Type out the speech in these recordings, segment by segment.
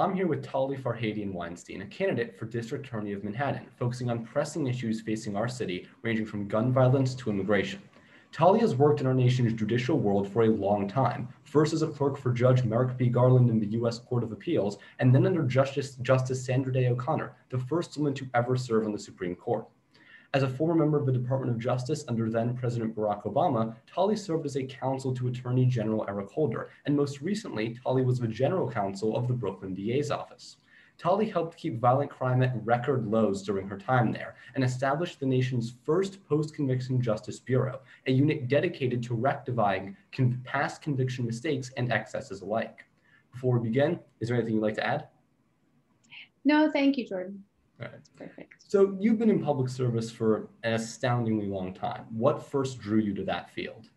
I'm here with Tali Farhadian-Weinstein, a candidate for District Attorney of Manhattan, focusing on pressing issues facing our city, ranging from gun violence to immigration. Tali has worked in our nation's judicial world for a long time, first as a clerk for Judge Merrick B. Garland in the U.S. Court of Appeals, and then under Justice Sandra Day O'Connor, the first woman to ever serve on the Supreme Court. As a former member of the Department of Justice under then President Barack Obama, Tali served as a counsel to Attorney General Eric Holder, and most recently, Tali was the general counsel of the Brooklyn DA's office. Tali helped keep violent crime at record lows during her time there and established the nation's first post-conviction justice bureau, a unit dedicated to rectifying past conviction mistakes and excesses alike. Before we begin, is there anything you'd like to add? No, thank you, Jordan. All right. That's perfect. So you've been in public service for an astoundingly long time. What first drew you to that field?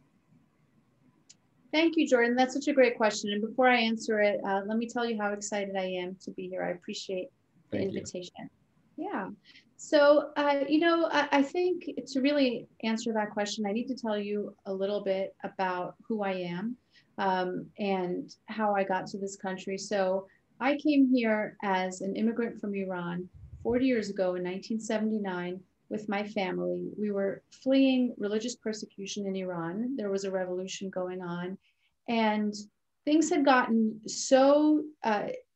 Thank you, Jordan. That's such a great question. And before I answer it, let me tell you how excited I am to be here. I appreciate the invitation. Yeah. So, I think to really answer that question, I need to tell you a little bit about who I am and how I got to this country. So I came here as an immigrant from Iran 40 years ago in 1979 with my family. We were fleeing religious persecution in Iran. There was a revolution going on, and things had gotten so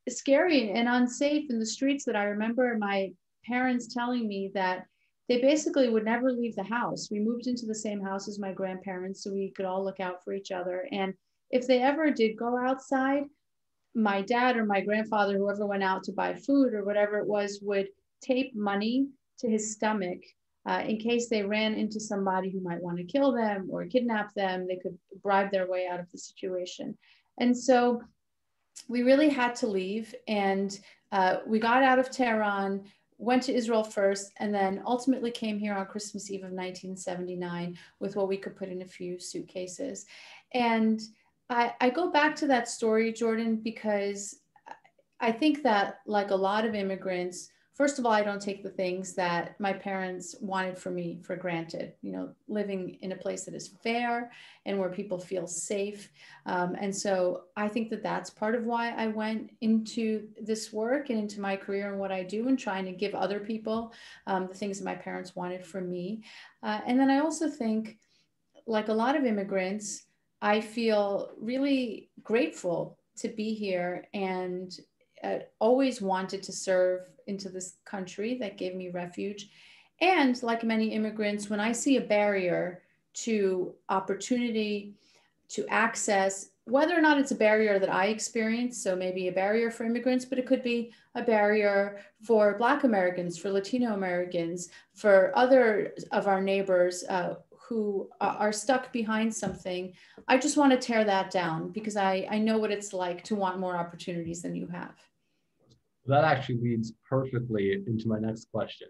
scary and unsafe in the streets that I remember my parents telling me that they basically would never leave the house. We moved into the same house as my grandparents so we could all look out for each other. And if they ever did go outside, my dad or my grandfather, whoever went out to buy food or whatever it was, would tape money to his stomach in case they ran into somebody who might want to kill them or kidnap them. They could bribe their way out of the situation. And so we really had to leave. And we got out of Tehran, went to Israel first, and then ultimately came here on Christmas Eve of 1979 with what we could put in a few suitcases. And I go back to that story, Jordan, because I think that, like a lot of immigrants, first of all, I don't take the things that my parents wanted for me for granted, living in a place that is fair and where people feel safe. And so I think that that's part of why I went into this work and into my career and what I do, and trying to give other people the things that my parents wanted for me. And then I also think, like a lot of immigrants, I feel really grateful to be here and always wanted to serve into this country that gave me refuge. And like many immigrants, when I see a barrier to opportunity, to access, whether or not it's a barrier that I experience, so maybe a barrier for immigrants, but it could be a barrier for Black Americans, for Latino Americans, for other of our neighbors who are stuck behind something, I just want to tear that down because I know what it's like to want more opportunities than you have. That actually leads perfectly into my next question.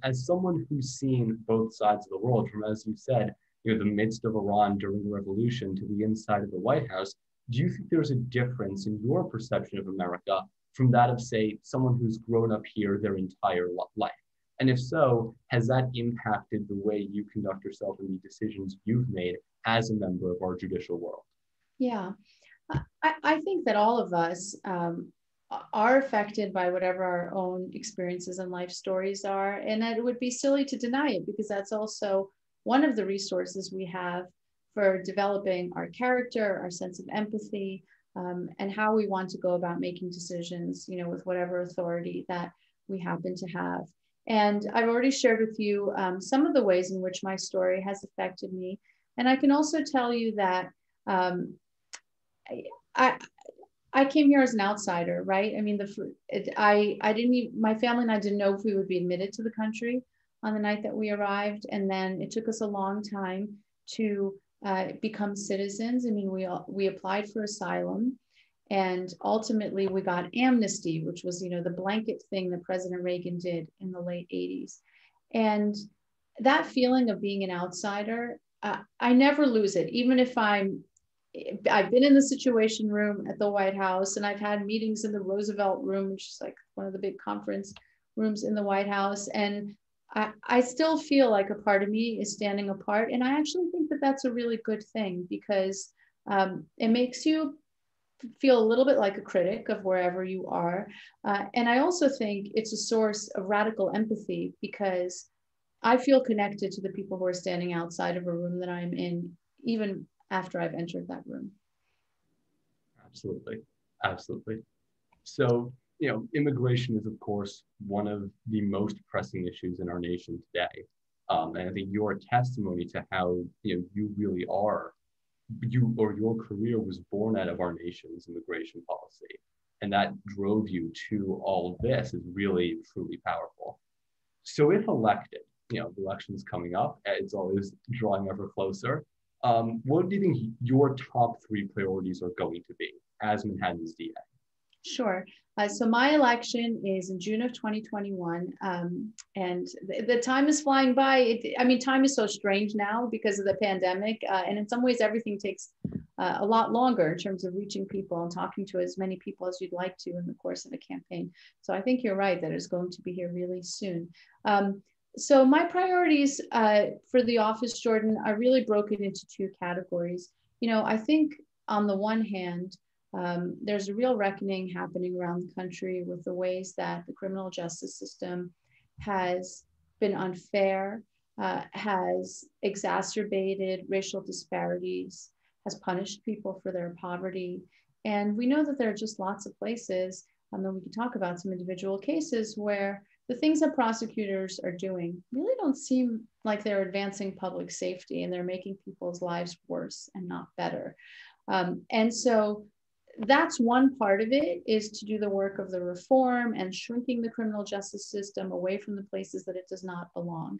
As someone who's seen both sides of the world, from, as you said, the midst of Iran during the revolution to the inside of the White House, do you think there's a difference in your perception of America from that of, say, someone who's grown up here their entire life? And if so, has that impacted the way you conduct yourself and the decisions you've made as a member of our judicial world? Yeah, I think that all of us are affected by whatever our own experiences and life stories are. And it would be silly to deny it, because that's also one of the resources we have for developing our character, our sense of empathy, and how we want to go about making decisions, with whatever authority that we happen to have. And I've already shared with you some of the ways in which my story has affected me. And I can also tell you that I came here as an outsider, right? I mean, my family and I didn't know if we would be admitted to the country on the night that we arrived. And then it took us a long time to become citizens. I mean, we applied for asylum. And ultimately, we got amnesty, which was, the blanket thing that President Reagan did in the late 80s. And that feeling of being an outsider, I never lose it. Even if I've been in the Situation Room at the White House, and I've had meetings in the Roosevelt Room, which is like one of the big conference rooms in the White House. And I still feel like a part of me is standing apart. And I actually think that that's a really good thing, because it makes you feel a little bit like a critic of wherever you are. And I also think it's a source of radical empathy because I feel connected to the people who are standing outside of a room that I'm in, even after I've entered that room. Absolutely. Absolutely. So, immigration is, of course, one of the most pressing issues in our nation today. And I think your testimony to how, you really are, your career was born out of our nation's immigration policy. And that drove you to all of this is really, truly powerful. So if elected, the election's coming up, it's always drawing ever closer. What do you think your top 3 priorities are going to be as Manhattan's DA? Sure. So my election is in June of 2021, and the time is flying by. Time is so strange now because of the pandemic, and in some ways everything takes a lot longer in terms of reaching people and talking to as many people as you'd like to in the course of a campaign. So I think you're right that it's going to be here really soon. So my priorities for the office, Jordan, are really broken into 2 categories. I think on the one hand, there's a real reckoning happening around the country with the ways that the criminal justice system has been unfair, has exacerbated racial disparities, has punished people for their poverty. And we know that there are just lots of places, and then we can talk about some individual cases where the things that prosecutors are doing really don't seem like they're advancing public safety, and they're making people's lives worse and not better. And so that's one part of it, is to do the work of the reform and shrinking the criminal justice system away from the places that it does not belong.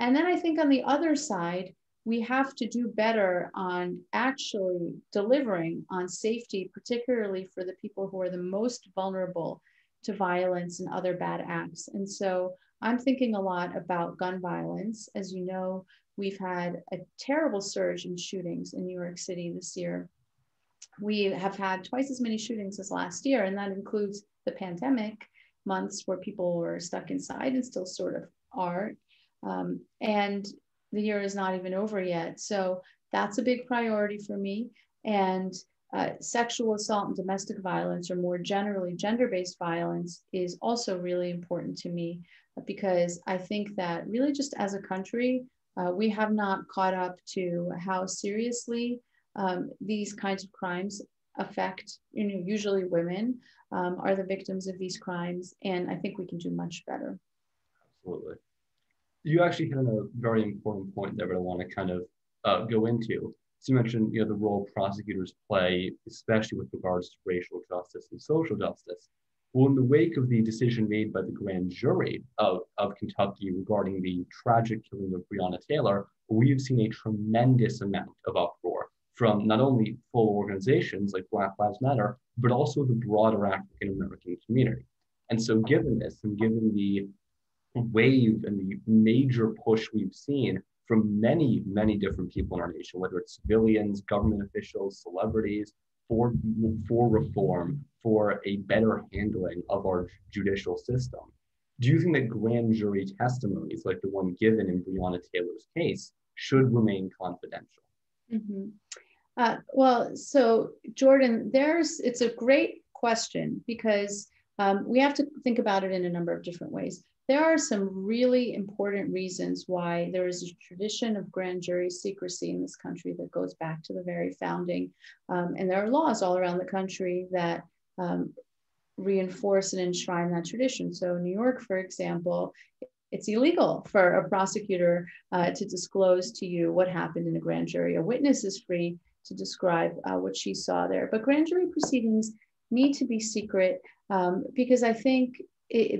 And then I think on the other side, we have to do better on actually delivering on safety, particularly for the people who are the most vulnerable to violence and other bad acts. And so I'm thinking a lot about gun violence. As you know, we've had a terrible surge in shootings in New York City this year. We have had twice as many shootings as last year, and that includes the pandemic months where people were stuck inside and still sort of are. And the year is not even over yet. So that's a big priority for me. And sexual assault and domestic violence, or more generally gender-based violence, is also really important to me, because I think that really just as a country, we have not caught up to how seriously these kinds of crimes affect, usually women are the victims of these crimes. And I think we can do much better. Absolutely. You actually hit on a very important point there that I want to kind of go into. So you mentioned, the role prosecutors play, especially with regards to racial justice and social justice. Well, in the wake of the decision made by the grand jury of Kentucky regarding the tragic killing of Breonna Taylor, we've seen a tremendous amount of uproar from not only full organizations like Black Lives Matter, but also the broader African American community. And so given this, and given the wave and the major push we've seen from many, many different people in our nation, whether it's civilians, government officials, celebrities, for reform, for a better handling of our judicial system, do you think that grand jury testimonies like the one given in Breonna Taylor's case should remain confidential? Mm-hmm. Well, so Jordan, it's a great question, because we have to think about it in a number of different ways. There are some really important reasons why there is a tradition of grand jury secrecy in this country that goes back to the very founding. And there are laws all around the country that reinforce and enshrine that tradition. So in New York, for example, it's illegal for a prosecutor to disclose to you what happened in a grand jury. A witness is free to describe what she saw there. But grand jury proceedings need to be secret, because I think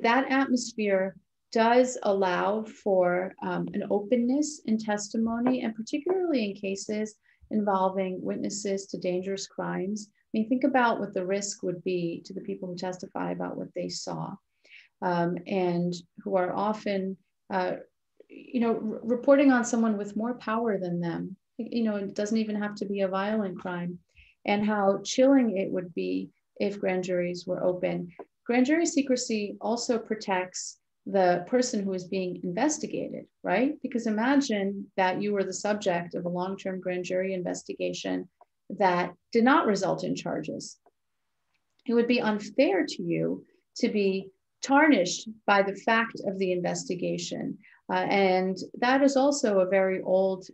that atmosphere does allow for an openness in testimony, and particularly in cases involving witnesses to dangerous crimes. I mean, think about what the risk would be to the people who testify about what they saw, and who are often, reporting on someone with more power than them. It doesn't even have to be a violent crime, and how chilling it would be if grand juries were open. Grand jury secrecy also protects the person who is being investigated, right? Because imagine that you were the subject of a long-term grand jury investigation that did not result in charges. it would be unfair to you to be tarnished by the fact of the investigation. And that is also a very old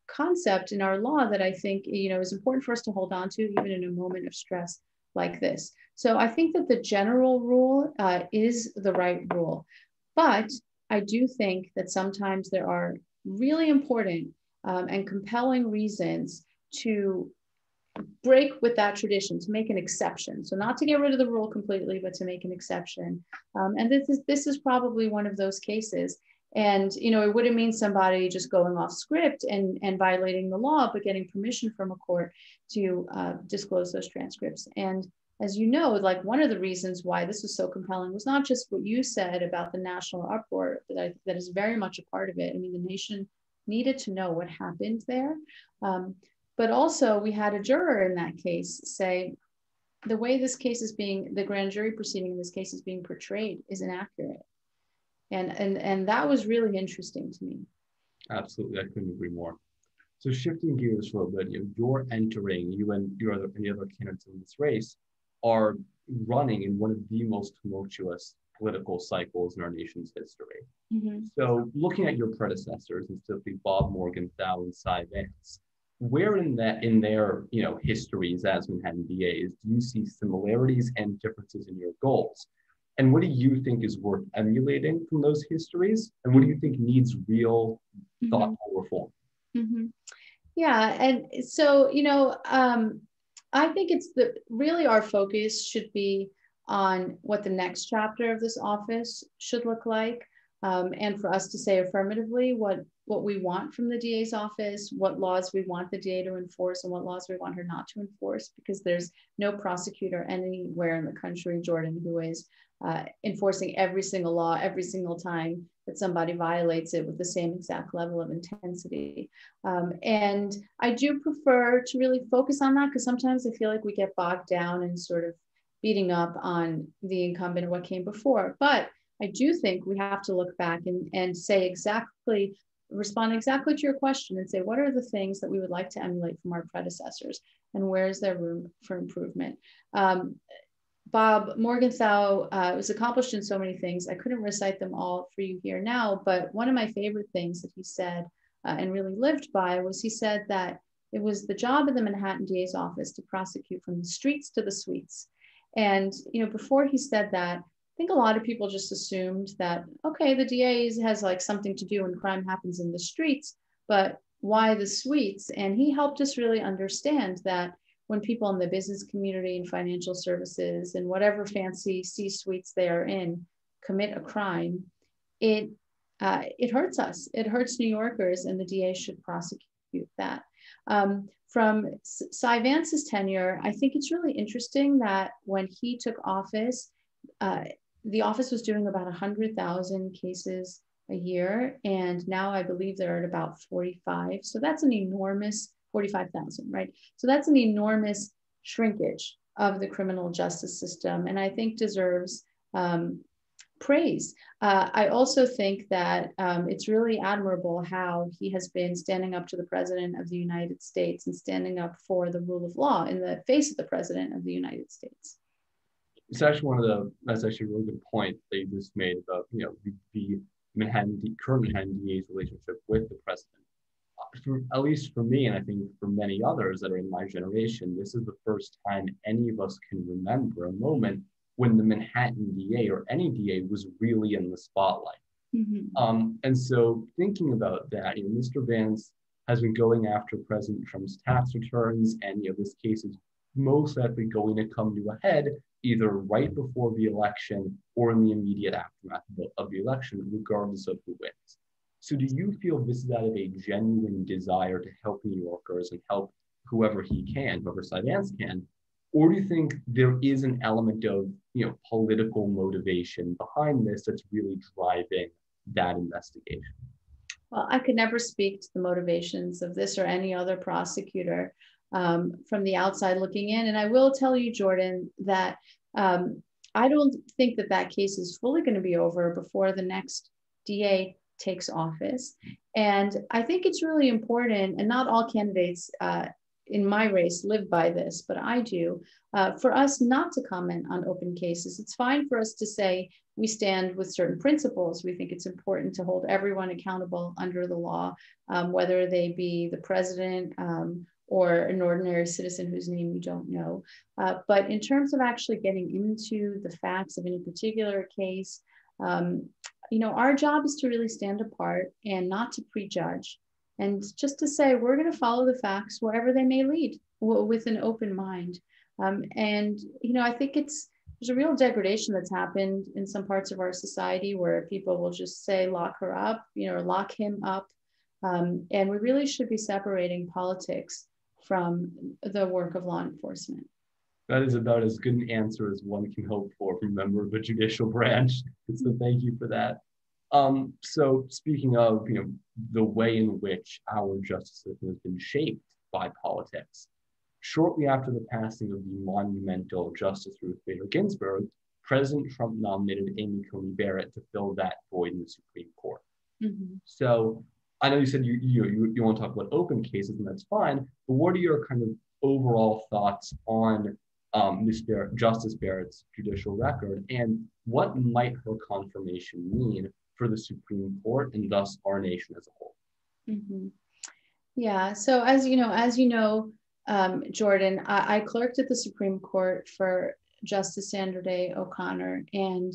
concept in our law that I think, is important for us to hold on to, even in a moment of stress like this. So I think that the general rule is the right rule. But I do think that sometimes there are really important and compelling reasons to break with that tradition, to make an exception. So not to get rid of the rule completely, but to make an exception. And this is probably one of those cases. And it wouldn't mean somebody just going off script and violating the law, but getting permission from a court to disclose those transcripts. And as you know, like one of the reasons why this was so compelling was not just what you said about the national uproar, that is very much a part of it. I mean, the nation needed to know what happened there. But also we had a juror in that case say, the way this case is the grand jury proceeding in this case is being portrayed is inaccurate. And that was really interesting to me. Absolutely, I couldn't agree more. So shifting gears for a bit, you're entering, you and any other candidates in this race are running in one of the most tumultuous political cycles in our nation's history. Mm-hmm. So looking at your predecessors, and specifically Bob Morgenthau and Cy Vance, where in their histories as Manhattan DAs do you see similarities and differences in your goals? And what do you think is worth emulating from those histories? And what do you think needs real thoughtful reform? Mm-hmm. Yeah, and so I think really our focus should be on what the next chapter of this office should look like, and for us to say affirmatively what we want from the DA's office, what laws we want the DA to enforce, and what laws we want her not to enforce, because there's no prosecutor anywhere in the country, Jordan, who is enforcing every single law every single time that somebody violates it with the same exact level of intensity. And I do prefer to really focus on that, because sometimes I feel like we get bogged down in sort of beating up on the incumbent and what came before. But I do think we have to look back and say respond exactly to your question and say, what are the things that we would like to emulate from our predecessors, and where is there room for improvement? Bob Morgenthau was accomplished in so many things. I couldn't recite them all for you here now, but one of my favorite things that he said and really lived by was he said that it was the job of the Manhattan DA's office to prosecute from the streets to the suites. And before he said that, I think a lot of people just assumed that, okay, the DA has like something to do when crime happens in the streets, but why the suites? And he helped us really understand that when people in the business community and financial services and whatever fancy C-suites they are in commit a crime, it hurts us. It hurts New Yorkers, and the DA should prosecute that. From Cy Vance's tenure, I think it's really interesting that when he took office, the office was doing about 100,000 cases a year, and now I believe they're at about 45. So that's an enormous 45,000, right? So that's an enormous shrinkage of the criminal justice system, and I think deserves praise. I also think that it's really admirable how he has been standing up to the President of the United States and standing up for the rule of law in the face of the President of the United States. It's actually that's actually a really good point that you just made about, the current Manhattan DA's relationship with the president. At least for me, and I think for many others that are in my generation, this is the first time any of us can remember a moment when the Manhattan DA or any DA was really in the spotlight. Mm-hmm. And so thinking about that, Mr. Vance has been going after President Trump's tax returns, and this case is most likely going to come to a head either right before the election or in the immediate aftermath of the election, regardless of who wins. So do you feel this is out of a genuine desire to help New Yorkers and help whoever Cy Vance can, or do you think there is an element of political motivation behind this that's really driving that investigation? Well, I could never speak to the motivations of this or any other prosecutor from the outside looking in. And I will tell you, Jordan, that I don't think that case is fully going to be over before the next DA takes office. And I think it's really important, and not all candidates in my race live by this, but I do, for us not to comment on open cases. It's fine for us to say we stand with certain principles. We think it's important to hold everyone accountable under the law, whether they be the president or an ordinary citizen whose name you don't know. But in terms of actually getting into the facts of any particular case, our job is to really stand apart and not to prejudge, and just to say we're going to follow the facts wherever they may lead with an open mind. I think there's a real degradation that's happened in some parts of our society where people will just say lock her up, or lock him up. And we really should be separating politics from the work of law enforcement. That is about as good an answer as one can hope for from a member of the judicial branch. So thank you for that. So speaking of, the way in which our justice system has been shaped by politics, shortly after the passing of the monumental Justice Ruth Bader Ginsburg, President Trump nominated Amy Coney Barrett to fill that void in the Supreme Court. Mm-hmm. So I know you said you want to talk about open cases, and that's fine, but what are your kind of overall thoughts on Justice Barrett's judicial record, and what might her confirmation mean for the Supreme Court and thus our nation as a whole? Mm-hmm. Yeah, so as you know, Jordan, I clerked at the Supreme Court for Justice Sandra Day O'Connor, and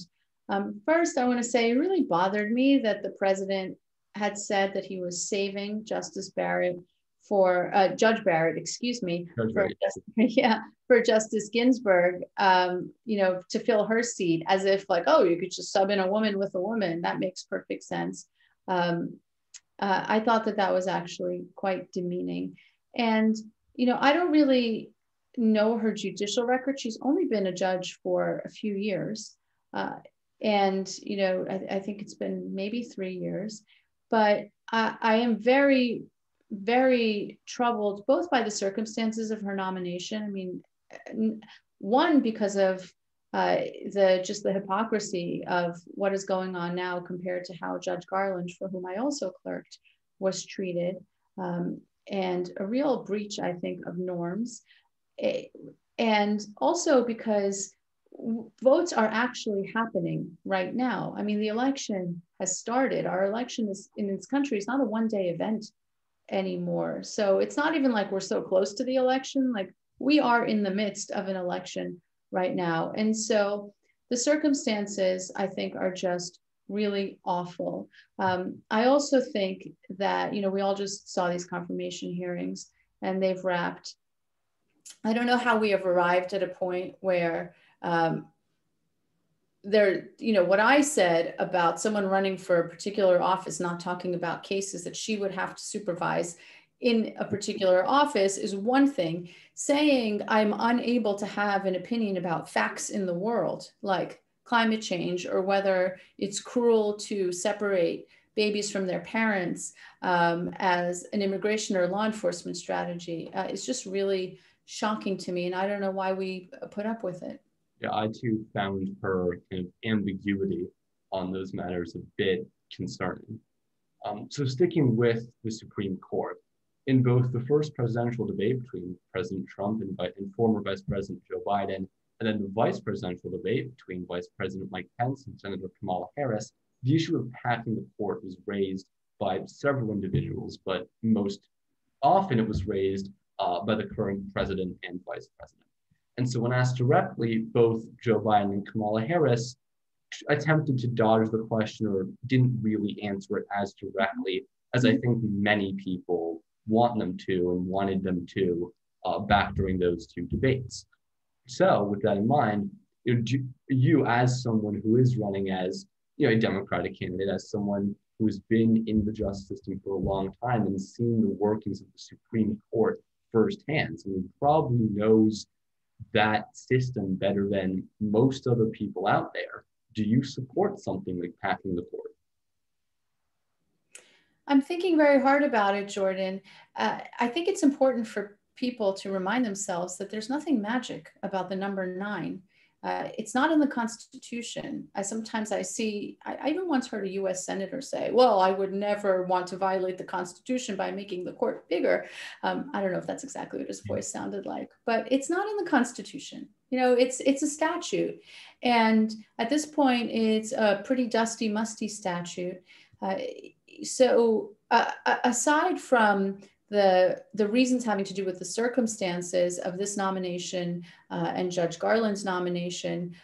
first I want to say it really bothered me that the president had said that he was saving Justice Barrett for Judge Barrett, excuse me, for Justice Ginsburg, to fill her seat, as if like, oh, you could just sub in a woman with a woman. That makes perfect sense. I thought that was actually quite demeaning. And, I don't really know her judicial record. She's only been a judge for a few years. And, I think it's been maybe 3 years. But I am very, very troubled both by the circumstances of her nomination. I mean, one, because of the hypocrisy of what is going on now compared to how Judge Garland, for whom I also clerked, was treated, and a real breach, I think, of norms. And also because votes are actually happening right now. I mean, the election has started. Our election in this country is not a one-day event anymore. So it's not even like we're so close to the election. Like, we are in the midst of an election right now. And so the circumstances, I think, are just really awful. I also think that, we all just saw these confirmation hearings and they've wrapped. I don't know how we have arrived at a point where what I said about someone running for a particular office, not talking about cases that she would have to supervise in a particular office, is one thing. Saying I'm unable to have an opinion about facts in the world, like climate change, or whether it's cruel to separate babies from their parents as an immigration or law enforcement strategy, is just really shocking to me. And I don't know why we put up with it. Yeah, I too found her kind of ambiguity on those matters a bit concerning. So sticking with the Supreme Court, in both the first presidential debate between President Trump and former Vice President Joe Biden, and then the vice presidential debate between Vice President Mike Pence and Senator Kamala Harris, the issue of packing the court was raised by several individuals, but most often it was raised by the current president and vice president. And so when asked directly, both Joe Biden and Kamala Harris attempted to dodge the question or didn't really answer it as directly as I think many people want them to and wanted them to back during those two debates. So with that in mind, you as someone who is running as a Democratic candidate, as someone who has been in the justice system for a long time and seen the workings of the Supreme Court firsthand, so he probably knows that system better than most other people out there. Do you support something like packing the court? I'm thinking very hard about it, Jordan. I think it's important for people to remind themselves that there's nothing magic about the number 9. It's not in the Constitution. Sometimes I see, I even once heard a US Senator say, well, I would never want to violate the Constitution by making the court bigger. I don't know if that's exactly what his voice sounded like, but it's not in the Constitution. You know, it's a statute. And at this point, it's a pretty dusty, musty statute. Aside from the reasons having to do with the circumstances of this nomination and Judge Garland's nomination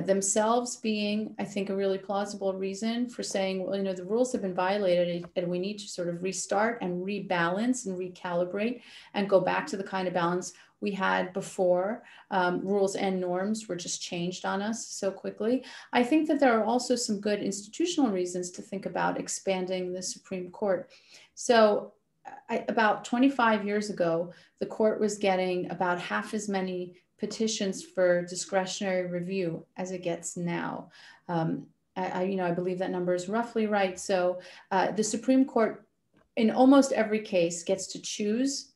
themselves being, I think, a really plausible reason for saying, well, you know, the rules have been violated and we need to sort of restart and rebalance and recalibrate and go back to the kind of balance we had before rules and norms were just changed on us so quickly. I think that there are also some good institutional reasons to think about expanding the Supreme Court. So about 25 years ago, the court was getting about half as many petitions for discretionary review as it gets now. I believe that number is roughly right. So the Supreme Court, in almost every case, gets to choose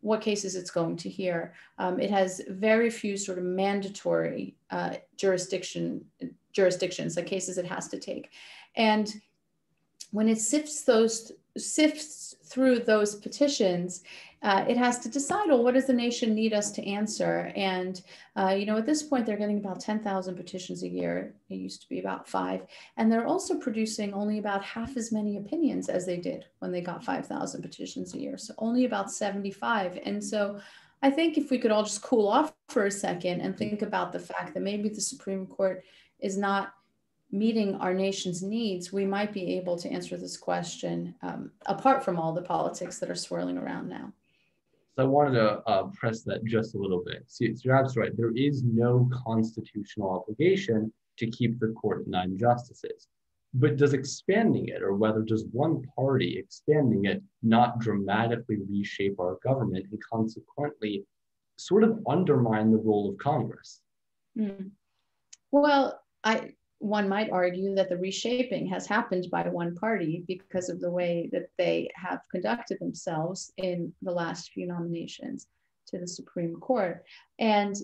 what cases it's going to hear. It has very few sort of mandatory jurisdictions, like cases it has to take. And when it sifts through those petitions, it has to decide, well, what does the nation need us to answer? And, at this point, they're getting about 10,000 petitions a year. It used to be about 5. And they're also producing only about half as many opinions as they did when they got 5,000 petitions a year. So only about 75. And so I think if we could all just cool off for a second and think about the fact that maybe the Supreme Court is not meeting our nation's needs, we might be able to answer this question apart from all the politics that are swirling around now. So I wanted to press that just a little bit. So you're absolutely right. There is no constitutional obligation to keep the court at 9 justices. But does expanding it, or whether just one party expanding it, not dramatically reshape our government and consequently sort of undermine the role of Congress? Well, one might argue that the reshaping has happened by one party because of the way that they have conducted themselves in the last few nominations to the Supreme Court. And,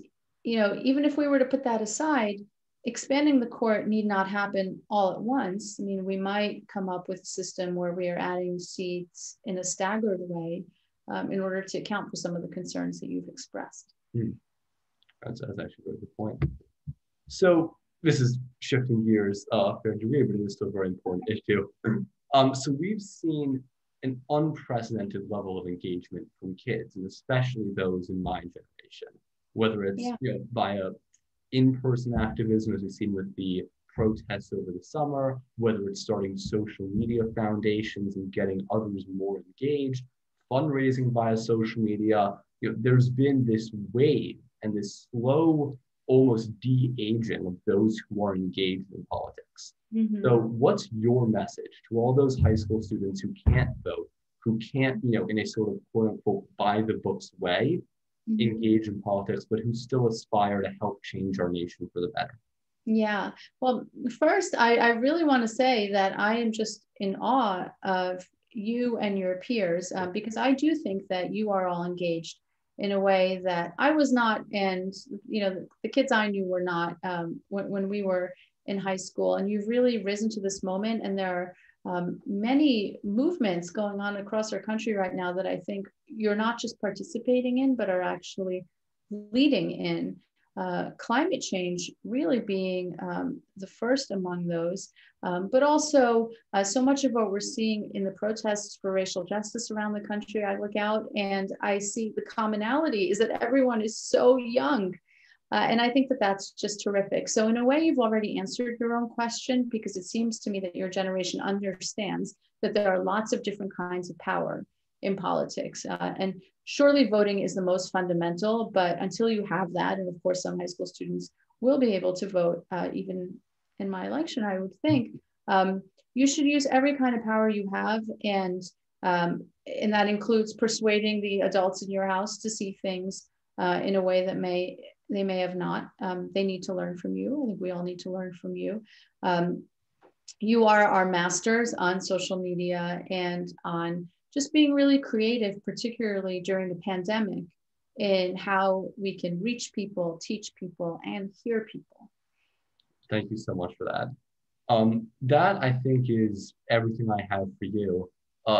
even if we were to put that aside, expanding the court need not happen all at once. I mean, we might come up with a system where we are adding seats in a staggered way in order to account for some of the concerns that you've expressed. That's actually a very good point. So this is shifting gears a fair degree, but it is still a very important issue. So we've seen an unprecedented level of engagement from kids, and especially those in my generation, whether it's via in-person activism, as we've seen with the protests over the summer, whether it's starting social media foundations and getting others more engaged, fundraising via social media. There's been this wave and this slow, almost de-aging of those who are engaged in politics. So what's your message to all those high school students who can't vote, who can't, in a sort of quote unquote by the books way, engage in politics, but who still aspire to help change our nation for the better? Yeah, well, first, I really want to say that I am just in awe of you and your peers because I do think that you are all engaged in a way that I was not, and the kids I knew were not when we were in high school. And you've really risen to this moment, and there are many movements going on across our country right now that I think you're not just participating in, but are actually leading in. Climate change really being the first among those, but also so much of what we're seeing in the protests for racial justice around the country. I look out and I see the commonality is that everyone is so young. And I think that that's just terrific. So in a way, you've already answered your own question, because it seems to me that your generation understands that there are lots of different kinds of power in politics. And surely voting is the most fundamental, but until you have that, and of course some high school students will be able to vote, even in my election, I would think, you should use every kind of power you have. And that includes persuading the adults in your house to see things in a way that they may have not. They need to learn from you. I think we all need to learn from you. You are our masters on social media and on just being really creative, particularly during the pandemic, in how we can reach people, teach people, and hear people. Thank you so much for that. That I think is everything I have for you.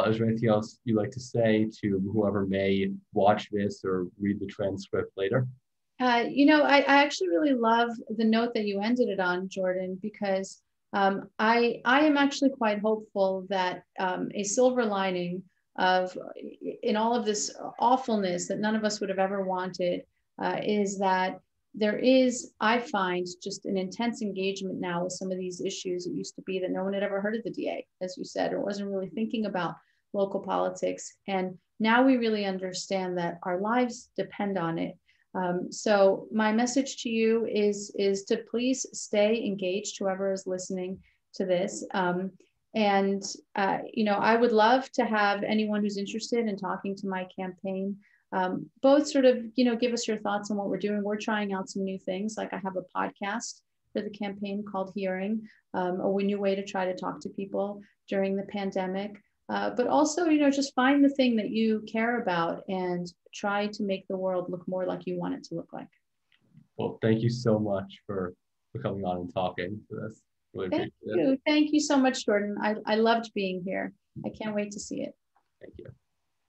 Is there anything else you'd like to say to whoever may watch this or read the transcript later? I actually really love the note that you ended it on, Jordan, because I am actually quite hopeful that a silver lining of in all of this awfulness that none of us would have ever wanted is that there is, I find, just an intense engagement now with some of these issues. It used to be that no one had ever heard of the DA, as you said, or wasn't really thinking about local politics. And now we really understand that our lives depend on it. So my message to you is to please stay engaged, whoever is listening to this. I would love to have anyone who's interested in talking to my campaign, both sort of, give us your thoughts on what we're doing. We're trying out some new things. Like I have a podcast for the campaign called Hearing, a new way to try to talk to people during the pandemic. But also, just find the thing that you care about and try to make the world look more like you want it to look like. Well, thank you so much for coming on and talking for this. Really Thank you. Thank you so much, Jordan. I loved being here. I can't wait to see it. Thank you.